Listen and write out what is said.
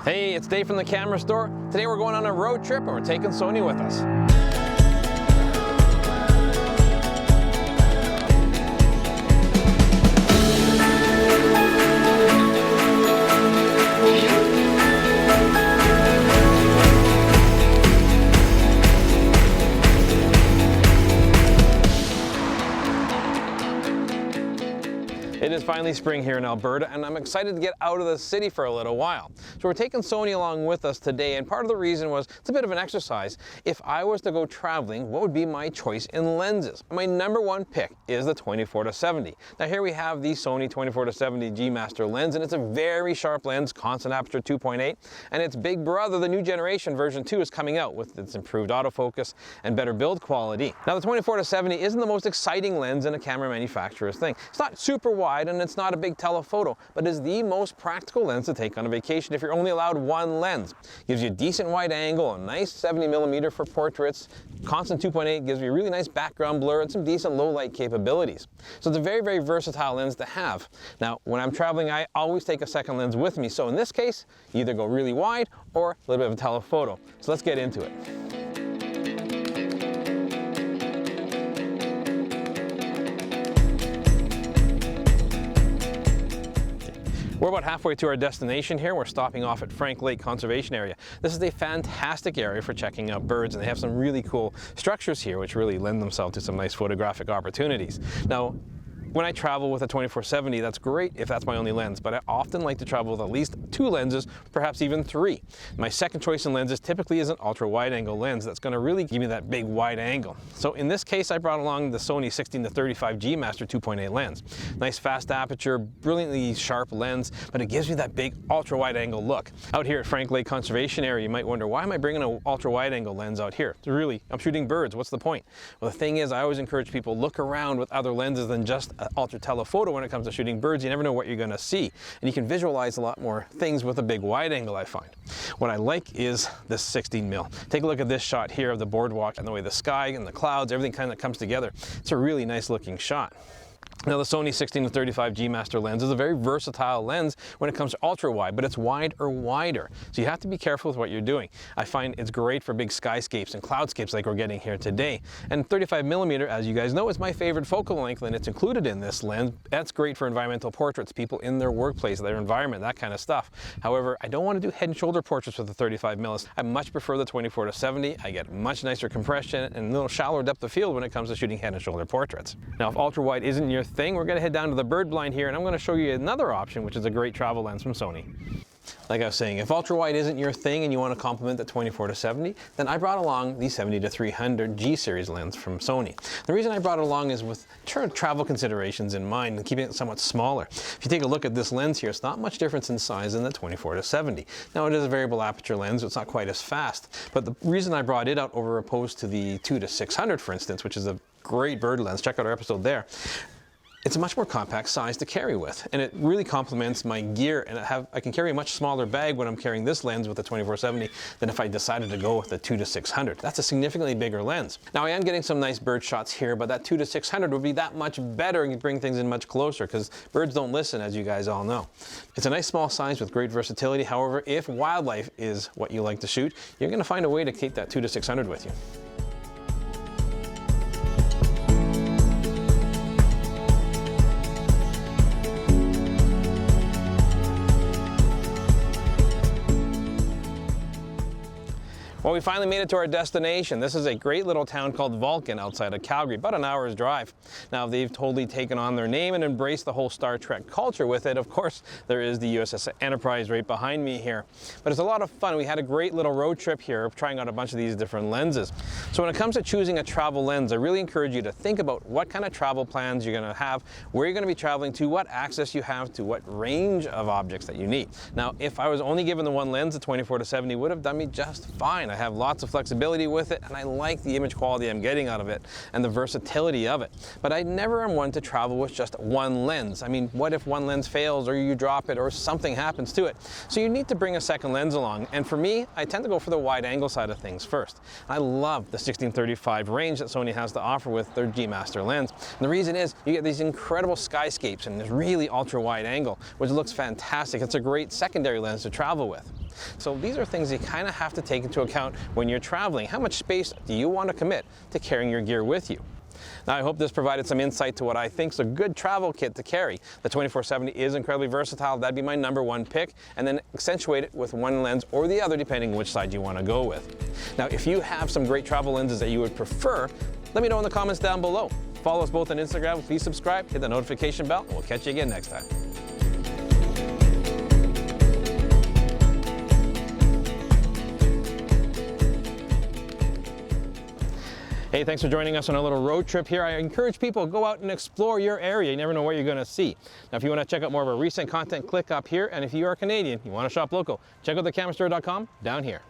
Hey, it's Dave from the camera store. Today we're going on a road trip and we're taking Sony with us. It is finally spring here in Alberta, and I'm excited to get out of the city for a little while. So we're taking Sony along with us today, and part of the reason was it's a bit of an exercise. If I was to go traveling, what would be my choice in lenses? My number one pick is the 24-70. Now here we have the Sony 24-70 G Master lens, and it's a very sharp lens, constant aperture 2.8, and its big brother, the new generation version 2, is coming out with its improved autofocus and better build quality. Now the 24-70 isn't the most exciting lens in a camera manufacturer's thing. It's not super wide, and it's not a big telephoto, but is the most practical lens to take on a vacation if you're only allowed one lens. Gives you a decent wide angle, a nice 70mm for portraits, constant 2.8 gives you a really nice background blur and some decent low light capabilities. So it's a very, very versatile lens to have. Now, when I'm traveling, I always take a second lens with me. So in this case, you either go really wide or a little bit of a telephoto. So let's get into it. We're about halfway to our destination here. We're stopping off at Frank Lake Conservation Area. This is a fantastic area for checking out birds, and they have some really cool structures here which really lend themselves to some nice photographic opportunities. Now, when I travel with a 24-70, that's great if that's my only lens, but I often like to travel with at least two lenses, perhaps even three. My second choice in lenses typically is an ultra-wide angle lens that's going to really give me that big wide angle. So in this case, I brought along the Sony 16-35 G Master 2.8 lens. Nice fast aperture, brilliantly sharp lens, but it gives me that big ultra-wide angle look. Out here at Frank Lake Conservation Area, you might wonder, why am I bringing an ultra-wide angle lens out here? Really, I'm shooting birds, what's the point? Well, the thing is, I always encourage people, look around with other lenses than just ultra telephoto when it comes to shooting birds. You never know what you're going to see, and you can visualize a lot more things with a big wide angle, I find. What I like is this 16mm. Take a look at this shot here of the boardwalk and the way the sky and the clouds, everything kind of comes together. It's a really nice looking shot. Now the Sony 16-35 G Master lens is a very versatile lens when it comes to ultra wide, but it's wide or wider. So you have to be careful with what you're doing. I find it's great for big skyscapes and cloudscapes like we're getting here today. And 35mm, as you guys know, is my favorite focal length, and it's included in this lens. That's great for environmental portraits, people in their workplace, their environment, that kind of stuff. However, I don't want to do head and shoulder portraits with the 35mm. I much prefer the 24-70. I get much nicer compression and a little shallower depth of field when it comes to shooting head and shoulder portraits. Now, if ultra wide isn't your thing, we're going to head down to the bird blind here, and I'm going to show you another option, which is a great travel lens from Sony. Like I was saying, if ultra wide isn't your thing and you want to complement the 24-70, then I brought along the 70-300 G series lens from Sony. The reason I brought it along is with travel considerations in mind and keeping it somewhat smaller. If you take a look at this lens here, it's not much difference in size than the 24-70. Now it is a variable aperture lens, so it's not quite as fast, but the reason I brought it out over opposed to the 2-600, for instance, which is a great bird lens, check out our episode there, it's a much more compact size to carry with, and it really complements my gear, and I can carry a much smaller bag when I'm carrying this lens with the 24-70 than if I decided to go with the 2-600. That's a significantly bigger lens. Now I am getting some nice bird shots here, but that 2-600 would be that much better and bring things in much closer, because birds don't listen, as you guys all know. It's a nice small size with great versatility. However, if wildlife is what you like to shoot, you're going to find a way to keep that 2-600 with you. Well, we finally made it to our destination. This is a great little town called Vulcan outside of Calgary, about an hour's drive. Now, they've totally taken on their name and embraced the whole Star Trek culture with it. Of course, there is the USS Enterprise right behind me here. But it's a lot of fun. We had a great little road trip here, trying out a bunch of these different lenses. So when it comes to choosing a travel lens, I really encourage you to think about what kind of travel plans you're going to have, where you're going to be traveling to, what access you have to, what range of objects that you need. Now, if I was only given the one lens, the 24-70 would have done me just fine. I have lots of flexibility with it, and I like the image quality I'm getting out of it and the versatility of it. But I never am one to travel with just one lens. I mean, what if one lens fails or you drop it or something happens to it? So you need to bring a second lens along, and for me, I tend to go for the wide angle side of things first. I love the 16-35 range that Sony has to offer with their G Master lens. And the reason is you get these incredible skyscapes and this really ultra wide angle, which looks fantastic. It's a great secondary lens to travel with. So these are things you kind of have to take into account when you're traveling. How much space do you want to commit to carrying your gear with you? Now, I hope this provided some insight to what I think is a good travel kit to carry. The 24-70 is incredibly versatile. That'd be my #1 pick, and then accentuate it with one lens or the other, depending which side you want to go with. Now, if you have some great travel lenses that you would prefer, let me know in the comments down below. Follow us both on Instagram. Please subscribe, hit the notification bell, and we'll catch you again next time. Hey, thanks for joining us on a little road trip here. I encourage people to go out and explore your area. You never know what you're going to see. Now, if you want to check out more of our recent content, click up here. And if you are Canadian, you want to shop local, check out thecamerastore.com down here.